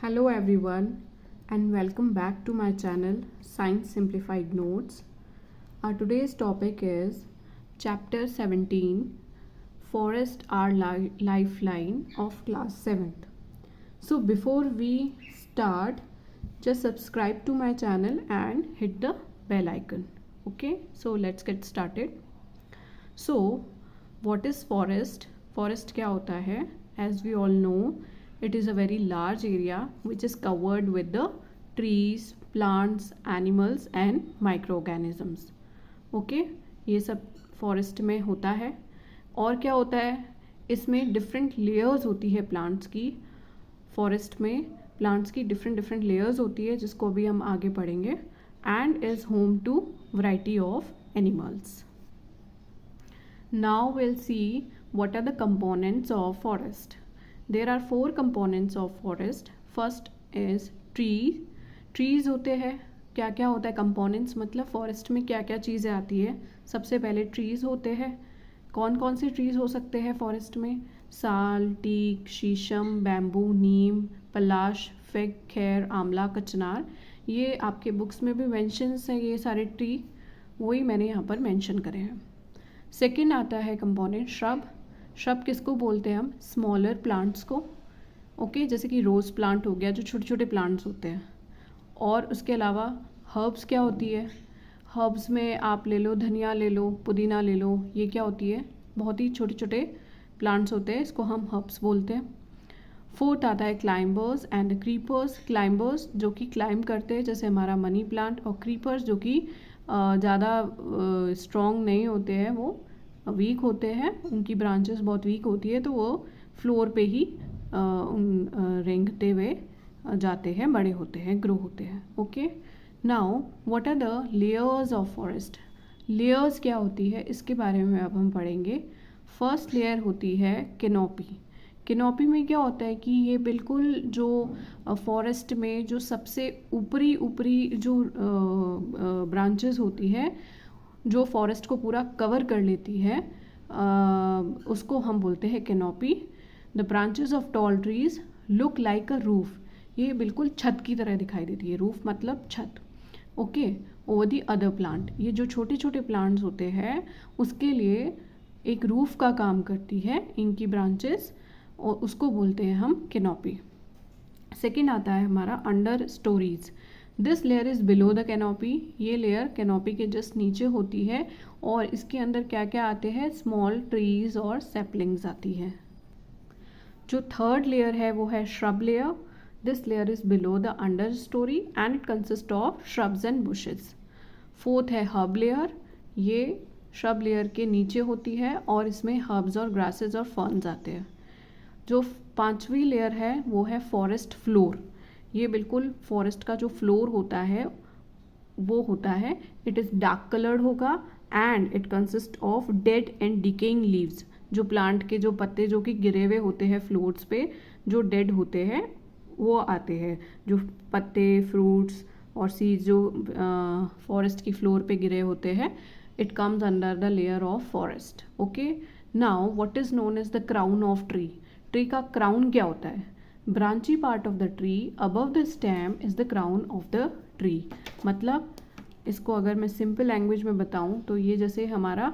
Hello everyone and welcome back to my channel Science Simplified Notes. Our today's topic is Chapter 17 Forest Our Lifeline of class 7th. So before we start, just subscribe to my channel and hit the bell icon. Okay, so let's get started. So what is forest? Forest क्या होता है? As we all know, it is a very large area which is covered with the trees, plants, animals and microorganisms. Okay ये सब forest में होता है. और क्या होता है इसमें? डिफरेंट लेयर्स होती है प्लांट्स की. फॉरेस्ट में प्लांट्स की डिफरेंट लेयर्स होती है जिसको अभी हम आगे पढ़ेंगे. And is home to variety of animals. Now we'll see what are the components of forest. There are 4 components of forest. First is tree. Trees होते हैं. क्या क्या होता है components? मतलब forest में क्या क्या चीज़ें आती है. सबसे पहले trees होते हैं. कौन कौन से trees हो सकते हैं forest में? साल, टीक, शीशम, बैम्बू, नीम, पलाश, फिग, खैर, आंवला, कचनार. ये आपके बुक्स में भी मेंशंस हैं ये सारे ट्री. वही मैंने यहाँ पर मेंशन करे हैं. सेकेंड आता है कंपोनेंट श्रब. श्रब किसको बोलते हैं हम? स्मॉलर प्लांट्स को. ओके जैसे कि रोज़ प्लांट हो गया जो छोटे छोटे प्लांट्स होते हैं. और उसके अलावा हर्ब्स क्या होती है? हर्ब्स में आप ले लो धनिया ले लो, पुदीना ले लो. ये क्या होती है? बहुत ही छोटे छोटे प्लांट्स होते हैं, इसको हम हर्ब्स बोलते हैं. फोर्थ आता है क्लाइंबर्स एंड क्रीपर्स. क्लाइंबर्स जो कि क्लाइंब करते हैं जैसे हमारा मनी प्लांट. और क्रीपर्स जो कि ज़्यादा स्ट्रॉन्ग नहीं होते हैं, वो वीक होते हैं, उनकी ब्रांचेस बहुत वीक होती है तो वो फ्लोर पे ही रेंगते हुए जाते हैं, बड़े होते हैं, ग्रो होते हैं. Okay now what are the layers of forest. Layers क्या होती है इसके बारे में अब हम पढ़ेंगे. फर्स्ट लेयर होती है कैनोपी. कैनोपी में क्या होता है कि ये बिल्कुल जो फॉरेस्ट में जो सबसे ऊपरी जो ब्रांचेस होती है जो फॉरेस्ट को पूरा कवर कर लेती है उसको हम बोलते हैं canopy. The branches of tall trees look like a roof. ये बिल्कुल छत की तरह दिखाई देती है. रूफ मतलब छत. Okay over the other plant. ये जो छोटे छोटे प्लांट्स होते हैं उसके लिए एक रूफ का काम करती है इनकी ब्रांचेस, और उसको बोलते हैं हम कैनोपी. सेकेंड आता है हमारा under stories. This layer is below the canopy. ये लेयर कैनोपी के जस्ट नीचे होती है और इसके अंदर क्या क्या आते हैं? स्मॉल ट्रीज और सेपलिंग्स आती है. जो थर्ड लेयर है वो है shrub layer. This layer is below the under story and it consist of shrubs and bushes. Fourth है हर्ब लेयर. ये श्रब लेयर के नीचे होती है और इसमें हर्ब्स और ग्रासेस और फर्न्स आते हैं. जो पांचवी लेयर है वो है फॉरेस्ट फ्लोर. ये बिल्कुल फॉरेस्ट का जो फ्लोर होता है वो होता है, इट इज़ डार्क कलर्ड होगा and it consist of dead and decaying leaves. जो प्लांट के जो पत्ते जो कि गिरे हुए होते हैं फ्लोर्स पे, जो डेड होते हैं वो आते हैं. जो पत्ते, फ्रूट्स और सीड्स जो फॉरेस्ट की फ्लोर पे गिरे होते हैं, it comes under the layer of forest. Okay now what is known as the crown of tree. Tree का क्राउन क्या होता है? Branchy part of the tree above the stem is the crown of the tree. मतलब इसको अगर मैं simple language में बताऊं तो ये जैसे हमारा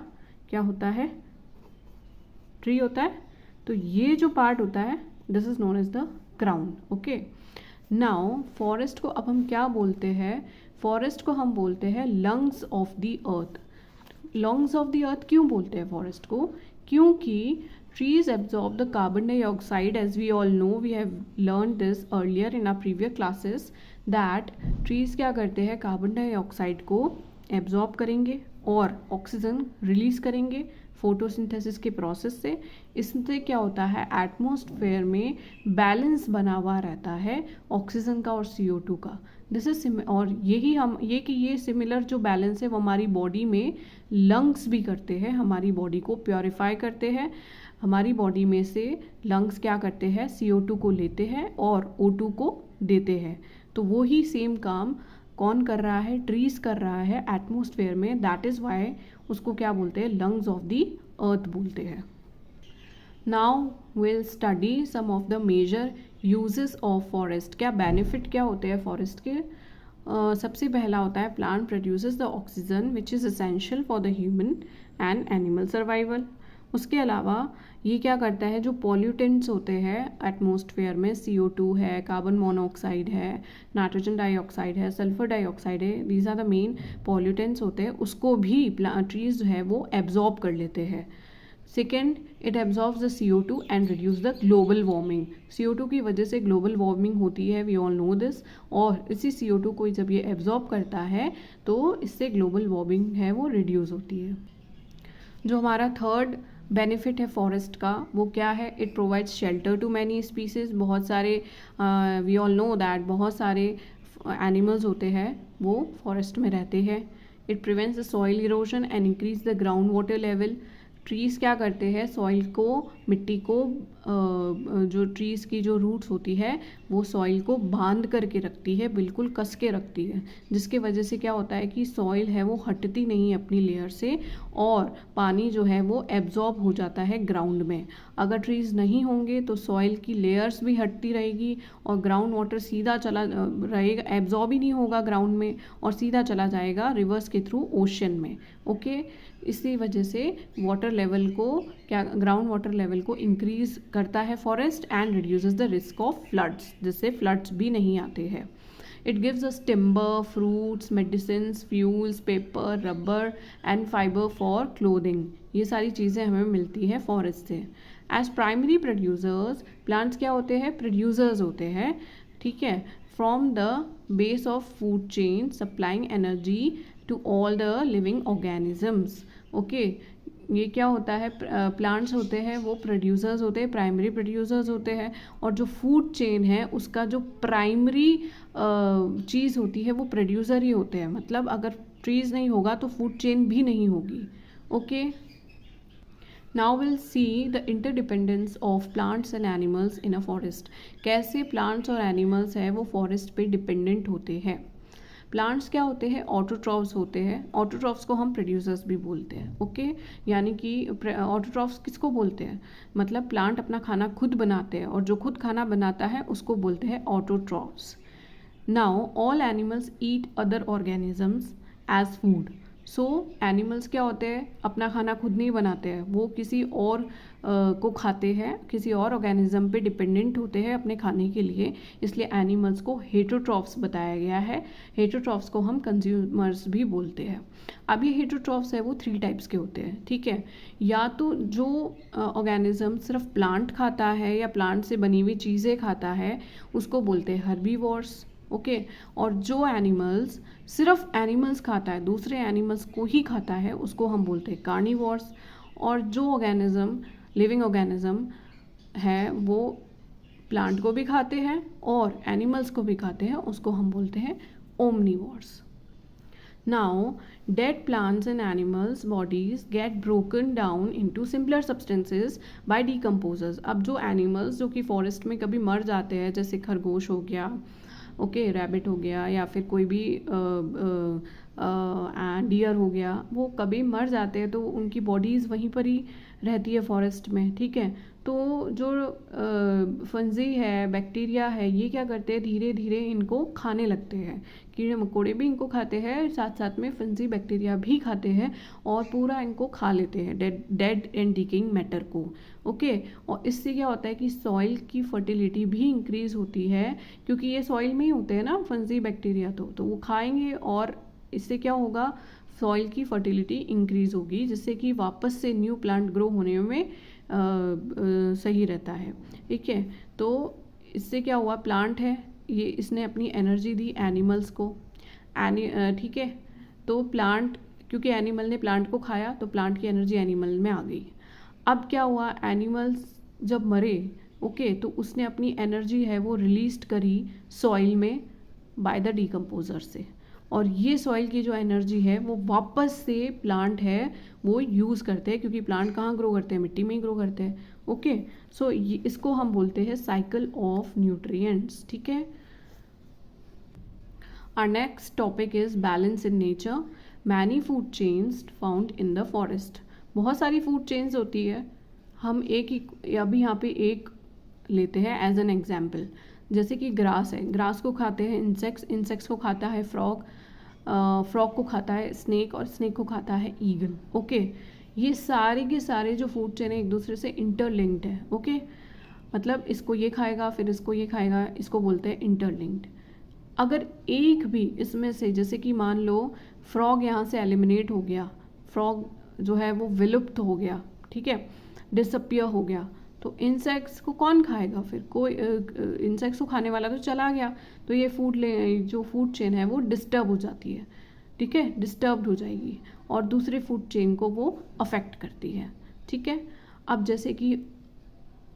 क्या होता है? ट्री होता है. तो ये जो पार्ट होता है this is known as the crown. Okay now forest को अब हम क्या बोलते हैं? फॉरेस्ट को हम बोलते हैं lungs of the earth. Lungs of the earth क्यों बोलते हैं फॉरेस्ट को? क्योंकि trees absorb the carbon dioxide. As we all know, we have learned this earlier in our previous classes that trees क्या करते हैं? कार्बन डाइऑक्साइड को absorb करेंगे और ऑक्सीजन रिलीज करेंगे फोटोसिंथेसिस के प्रोसेस से. इससे क्या होता है? एटमॉस्फेयर में बैलेंस बना हुआ रहता है ऑक्सीजन का और CO2 का. दिस इज और यही हम ये सिमिलर जो बैलेंस है वो हमारी बॉडी में लंग्स भी करते हैं, हमारी बॉडी को प्योरीफाई करते हैं. हमारी बॉडी में से लंग्स क्या करते हैं? CO2 को लेते हैं और O2 को देते हैं. तो वो ही सेम काम कौन कर रहा है? ट्रीज कर रहा है एटमॉस्फेयर में. दैट इज़ वाई उसको क्या बोलते हैं? लंग्स ऑफ द अर्थ बोलते हैं. Now will study some of the major uses of forest, क्या बेनिफिट क्या होते हैं फॉरेस्ट के। सबसे पहला होता है plant produces the oxygen which is essential for the human and animal survival. उसके अलावा ये क्या करता है, जो पॉल्यूटेंट्स होते हैं एटमॉस्फेयर में, CO2 है, कार्बन मोनोऑक्साइड है, नाइट्रोजन डाइऑक्साइड है, सल्फर डाइऑक्साइड है, these are the main pollutants होते हैं, उसको भी ट्रीज जो है वो एब्जॉर्ब कर लेते हैं। Second, it absorbs the CO2 and reduce the global warming. CO2 की वजह से ग्लोबल वार्मिंग होती है, वी ऑल नो दिस, और इसी CO2 को जब ये एब्जॉर्ब करता है तो इससे ग्लोबल वार्मिंग है वो रिड्यूस होती है। जो हमारा थर्ड बेनिफिट है फॉरेस्ट का वो क्या है, it provides shelter to many species. बहुत सारे वी ऑल नो दैट बहुत सारे एनिमल्स होते हैं वो फॉरेस्ट में रहते हैं। It prevents the soil erosion and increase the ground water level. Trees क्या करते हैं, सॉइल को, मिट्टी को, जो ट्रीज़ की जो रूट्स होती है वो सॉइल को बांध करके रखती है, बिल्कुल कस के रखती है, जिसके वजह से क्या होता है कि सॉइल है वो हटती नहीं अपनी लेयर से और पानी जो है वो एब्जॉर्ब हो जाता है ग्राउंड में। अगर ट्रीज़ नहीं होंगे तो सॉइल की लेयर्स भी हटती रहेगी और ग्राउंड वाटर सीधा चला रहेगा, एब्जॉर्ब ही नहीं होगा ग्राउंड में और सीधा चला जाएगा रिवर्स के थ्रू ओशन में। ओके, इसी वजह से वाटर लेवल को क्या, ग्राउंड वाटर लेवल को इंक्रीज करता है forest and reduces the risk of floods, जिससे फ्लड्स भी नहीं आते हैं। It gives us timber, fruits, medicines, fuels, paper, rubber and fibre for clothing. ये सारी चीज़ें हमें मिलती है फॉरेस्ट से। एज प्राइमरी प्रोड्यूसर्स, प्लांट्स क्या होते हैं, प्रोड्यूसर्स होते हैं, ठीक है, from the base of food chain supplying energy to all the living organisms. Okay, ये क्या होता है, प्लांट्स होते हैं वो प्रोड्यूसर्स होते हैं, प्राइमरी प्रोड्यूसर्स होते हैं, और जो फूड चेन है उसका जो प्राइमरी चीज़ होती है वो प्रोड्यूसर ही होते हैं। मतलब अगर ट्रीज़ नहीं होगा तो फूड चेन भी नहीं होगी। Okay, now will see the interdependence of plants and animals in a forest. कैसे प्लांट्स और एनिमल्स है वो फॉरेस्ट पे डिपेंडेंट होते हैं। प्लांट्स क्या होते हैं, ऑटोट्रॉफ्स होते हैं। ऑटोट्रॉफ्स को हम प्रोड्यूसर्स भी बोलते हैं। ओके, यानी कि ऑटोट्रॉफ्स किसको बोलते हैं, मतलब प्लांट अपना खाना खुद बनाते हैं और जो खुद खाना बनाता है उसको बोलते हैं autotrophs. Now all animals eat other organisms as food. So animals क्या होते हैं, अपना खाना खुद नहीं बनाते हैं, वो किसी और को खाते हैं, किसी और ऑर्गेनिज्म पे डिपेंडेंट होते हैं अपने खाने के लिए, इसलिए एनिमल्स को हेटरोट्रॉफ्स बताया गया है। हेटरोट्रॉफ्स को हम कंज्यूमर्स भी बोलते हैं। अब ये हेटरोट्रॉफ्स है वो 3 टाइप्स के होते हैं, ठीक है। या तो जो ऑर्गेनिज्म सिर्फ प्लांट खाता है या प्लांट से बनी हुई चीज़ें खाता है उसको बोलते हैं हर्बीवोर्स। ओके, और जो एनिमल्स सिर्फ एनिमल्स खाता है, दूसरे एनिमल्स को ही खाता है, उसको हम बोलते हैं कार्निवोर्स। और जो ऑर्गेनिज्म, लिविंग ऑर्गेनिज्म है वो प्लांट को भी खाते हैं और एनिमल्स को भी खाते हैं, उसको हम बोलते हैं omnivores. Now, dead plants and animals' bodies get broken down into simpler substances by decomposers. अब जो एनिमल्स जो कि फॉरेस्ट में कभी मर जाते हैं, जैसे खरगोश हो गया, ओके, रैबिट हो गया, या फिर कोई भी डियर हो गया, वो कभी मर जाते हैं तो उनकी बॉडीज़ वहीं पर ही रहती है फॉरेस्ट में, ठीक है। तो जो फंजी है, बैक्टीरिया है, ये क्या करते हैं, धीरे धीरे इनको खाने लगते हैं। कीड़े मकोड़े भी इनको खाते हैं, साथ साथ में फंजी बैक्टीरिया भी खाते हैं और पूरा इनको खा लेते हैं, डेड एंड डिकेइंग मैटर को। ओके, और इससे क्या होता है कि सॉइल की फर्टिलिटी भी इंक्रीज़ होती है, क्योंकि ये सॉइल में ही होते हैं ना फंजी बैक्टीरिया, तो वो खाएंगे और इससे क्या होगा, सॉइल की फर्टिलिटी इंक्रीज़ होगी, जिससे कि वापस से न्यू प्लांट ग्रो होने में सही रहता है, ठीक है। तो इससे क्या हुआ, प्लांट है ये, इसने अपनी एनर्जी दी एनिमल्स को, ठीक है। तो प्लांट, क्योंकि एनिमल ने प्लांट को खाया तो प्लांट की एनर्जी एनिमल में आ गई। अब क्या हुआ, एनिमल्स जब मरे, ओके, तो उसने अपनी एनर्जी है वो रिलीज करी सॉइल में बाय द डिकम्पोजर से, और ये सॉइल की जो एनर्जी है वो वापस से प्लांट है वो यूज़ करते हैं, क्योंकि प्लांट कहाँ ग्रो करते हैं, मिट्टी में ही ग्रो करते हैं। ओके, सो इसको हम बोलते हैं साइकिल ऑफ न्यूट्रिएंट्स, ठीक है। Our next topic is balance in nature. Many food chains found in the forest. बहुत सारी फूड चेन्स होती है, हम एक ही अभी यहाँ पे एक लेते हैं एज एन एग्जाम्पल। जैसे कि ग्रास है, ग्रास को खाते हैं इंसेक्ट्स, इंसेक्ट्स को खाता है फ्रॉग, फ्रॉग को खाता है स्नेक और स्नेक को खाता है ईगल। ओके, ये सारे के सारे जो फूड चेन है एक दूसरे से इंटरलिंक्ड है। ओके, मतलब इसको ये खाएगा फिर इसको ये खाएगा, इसको बोलते हैं इंटरलिंक्ड। अगर एक भी इसमें से, जैसे कि मान लो फ्रॉग यहाँ से एलिमिनेट हो गया, फ्रॉग जो है वो विलुप्त हो गया, ठीक है, डिसअपियर हो गया, तो इंसेक्ट्स को कौन खाएगा फिर? कोई इंसेक्ट्स को खाने वाला तो चला गया, तो ये जो फूड चेन है वो डिस्टर्ब हो जाती है, ठीक है, डिस्टर्ब हो जाएगी और दूसरे फूड चेन को वो अफेक्ट करती है, ठीक है। अब जैसे कि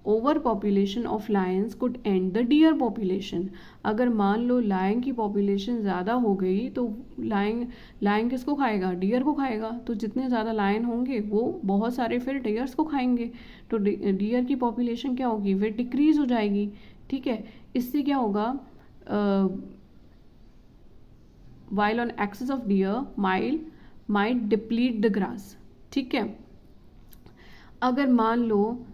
over population of lions could end the deer population. अगर मान लो लायन की पॉपुलेशन ज़्यादा हो गई तो लायन किसको खाएगा? डियर को खाएगा। तो जितने ज़्यादा लायन होंगे वो बहुत सारे फिर डियर्स को खाएंगे, तो डियर की पॉपुलेशन क्या होगी? फिर डिक्रीज हो जाएगी, ठीक है। इससे क्या होगा? While on excess of deer might deplete the grass, ठीक है। अगर मान लो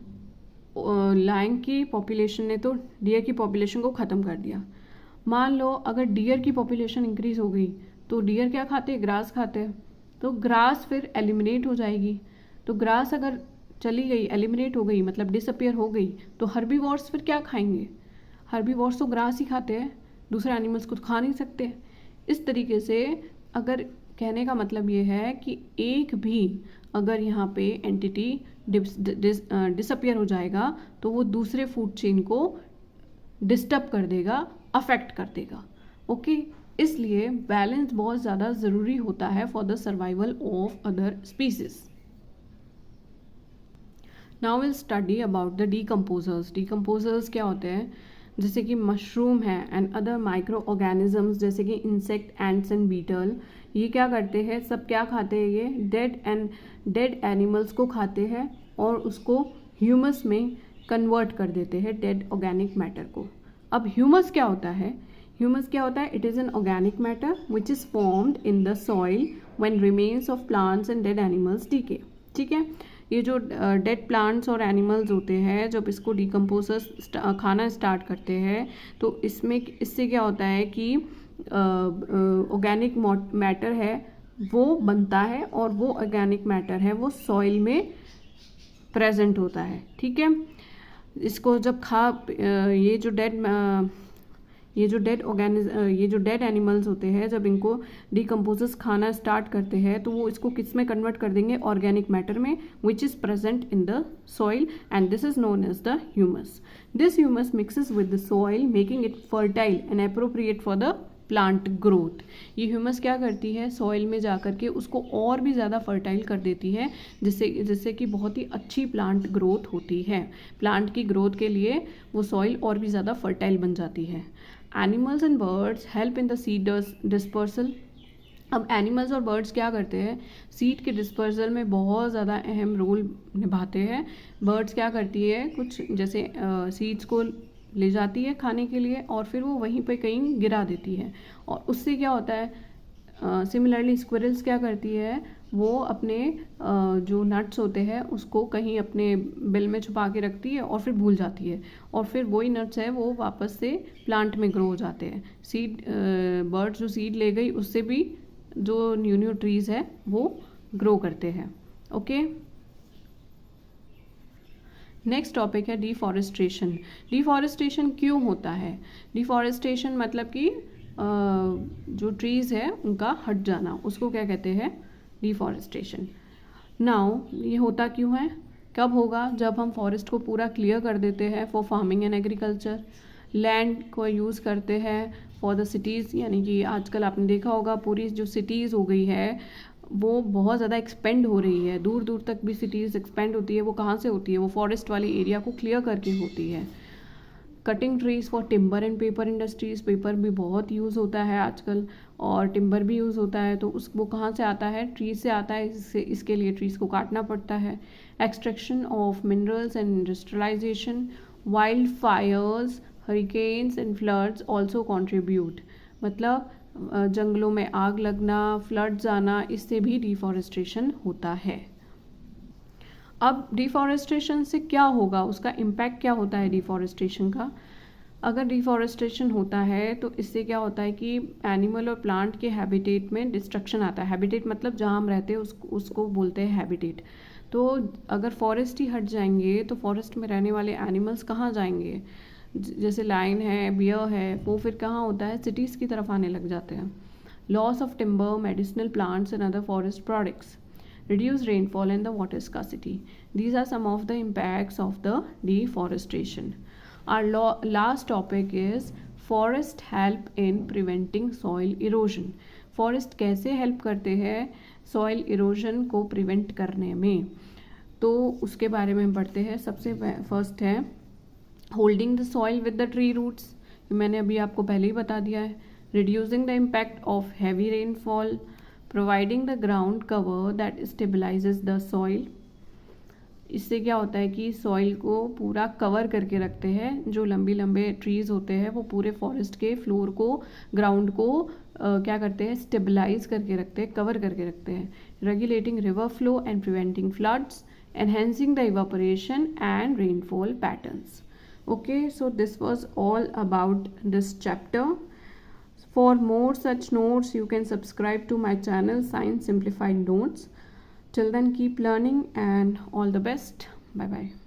लायन की पॉपुलेशन ने तो डियर की पॉपुलेशन को ख़त्म कर दिया, मान लो अगर डियर की पॉपुलेशन इंक्रीज हो गई तो डियर क्या खाते हैं? ग्रास खाते हैं, तो ग्रास फिर एलिमिनेट हो जाएगी। तो ग्रास अगर चली गई, एलिमिनेट हो गई, मतलब डिसअपियर हो गई, तो हर्बीवोर्स फिर क्या खाएंगे? हर्बीवोर्स तो ग्रास ही खाते हैं, दूसरे एनिमल्स को खा नहीं सकते। इस तरीके से अगर कहने का मतलब ये है कि एक भी अगर यहाँ पे एंटिटी डिसअपियर हो जाएगा तो वो दूसरे फूड चेन को डिस्टर्ब कर देगा, अफेक्ट कर देगा। ओके, इसलिए बैलेंस बहुत ज़्यादा ज़रूरी होता है for the survival of other species. Now will study about the decomposers. Decomposers क्या होते हैं? जैसे कि मशरूम है एंड अदर माइक्रो ऑर्गेनिजम्स, जैसे कि इंसेक्ट, एंट्स एंड बीटल, ये क्या करते हैं? सब क्या खाते हैं? ये डेड एनिमल्स को खाते हैं और उसको ह्यूमस में कन्वर्ट कर देते हैं, डेड ऑर्गेनिक मैटर को। अब ह्यूमस क्या होता है? ह्यूमस क्या होता है? It is an organic matter which is formed in the soil when remains of plants and dead animals decay, ठीक है। ये जो डेड प्लांट्स और एनिमल्स होते हैं, जब इसको डिकम्पोजर्स खाना स्टार्ट करते हैं तो इससे क्या होता है कि ऑर्गेनिक मैटर है वो बनता है और वो ऑर्गेनिक मैटर है वो सॉइल में प्रेजेंट होता है, ठीक है। इसको जब ये जो डेड एनिमल्स होते हैं, जब इनको डिकम्पोजर्स खाना स्टार्ट करते हैं तो वो इसको किस में कन्वर्ट कर देंगे? ऑर्गेनिक मैटर में, which is present in the soil, and this is known as the humus. This humus mixes with the soil making it fertile and appropriate for the plant growth. ये humus क्या करती है? Soil में जा कर के उसको और भी ज़्यादा फर्टाइल कर देती है, जिससे कि बहुत ही अच्छी प्लांट ग्रोथ होती है। प्लांट की ग्रोथ के लिए वो सॉइल और भी ज़्यादा फर्टाइल बन जाती है। Animals and birds help in the seed dispersal. अब एनिमल्स और बर्ड्स क्या करते हैं? सीड के डिस्पर्सल में बहुत ज़्यादा अहम रोल निभाते हैं। बर्ड्स क्या करती है? कुछ जैसे सीड्स को ले जाती है खाने के लिए और फिर वो वहीं पे कहीं गिरा देती है, और उससे क्या होता है? सिमिलरली स्क्विरल्स क्या करती है? वो अपने जो नट्स होते हैं उसको कहीं अपने बिल में छुपा के रखती है और फिर भूल जाती है, और फिर वही नट्स है वो वापस से प्लांट में ग्रो हो जाते हैं। बर्ड जो सीड ले गई उससे भी जो न्यू ट्रीज़ है वो ग्रो करते हैं। ओके, नेक्स्ट टॉपिक है डिफॉरेस्टेशन। डिफॉरेस्टेशन क्यों होता है? डिफॉरेस्टेशन मतलब कि जो ट्रीज़ है उनका हट जाना, उसको क्या कहते हैं? डिफॉरेस्टेशन। नाउ ये होता क्यों है? कब होगा? जब हम फॉरेस्ट को पूरा क्लियर कर देते हैं for farming and agriculture, land को यूज़ करते हैं फॉर द सिटीज़, यानी कि आजकल आपने देखा होगा पूरी जो सिटीज़ हो गई है वो बहुत ज़्यादा एक्सपेंड हो रही है, दूर दूर तक भी सिटीज़ एक्सपेंड होती है। वो कहाँ से होती है? वो फॉरेस्ट वाली एरिया को क्लियर करके होती है। Cutting trees for timber and paper industries, paper भी बहुत यूज़ होता है आजकल और टिम्बर भी यूज़ होता है, तो वो कहाँ से आता है? ट्रीज़ से आता है, इसके लिए ट्रीज़ को काटना पड़ता है। Extraction of minerals and industrialisation, wild fires, hurricanes and floods also contribute, मतलब जंगलों में आग लगना, फ्लड्स आना, इससे भी डिफॉरेस्टेशन होता है। अब डिफॉरेस्टेशन से क्या होगा, उसका इम्पैक्ट क्या होता है डिफॉरेस्टेशन का। अगर डिफॉरेस्टेशन होता है तो इससे क्या होता है कि एनिमल और प्लांट के हैबिटेट में डिस्ट्रक्शन आता है। हैबिटेट मतलब जहाँ हम रहते हैं उसको बोलते हैं हैबिटेट। तो अगर फॉरेस्ट ही हट जाएंगे तो फॉरेस्ट में रहने वाले एनिमल्स कहाँ जाएंगे, जैसे लायन है, बियर है, वो फिर कहाँ होता है, सिटीज़ की तरफ आने लग जाते हैं। Loss of timber, medicinal plants and other forest products, reduce rainfall and the water scarcity. These are some of the impacts of the deforestation. Our last topic is forest help in preventing soil erosion. Forest कैसे help करते हैं soil erosion को prevent करने में, तो उसके बारे में हम पढ़ते हैं। सबसे फर्स्ट है holding the soil with the tree roots, मैंने अभी आपको पहले ही बता दिया है। reducing the impact of heavy rainfall, providing the ground cover that stabilises the soil, इससे क्या होता है कि सॉइल को पूरा कवर करके रखते हैं। जो लंबे लंबे ट्रीज़ होते हैं वो पूरे फॉरेस्ट के फ्लोर को, ग्राउंड को क्या करते हैं, स्टेबलाइज करके रखते हैं, कवर करके रखते हैं। Regulating river flow and preventing floods, enhancing the evaporation and rainfall patterns. Okay, so this was all about this chapter. For more such notes, you can subscribe to my channel Science Simplified Notes. Till then, keep learning and all the best. Bye bye.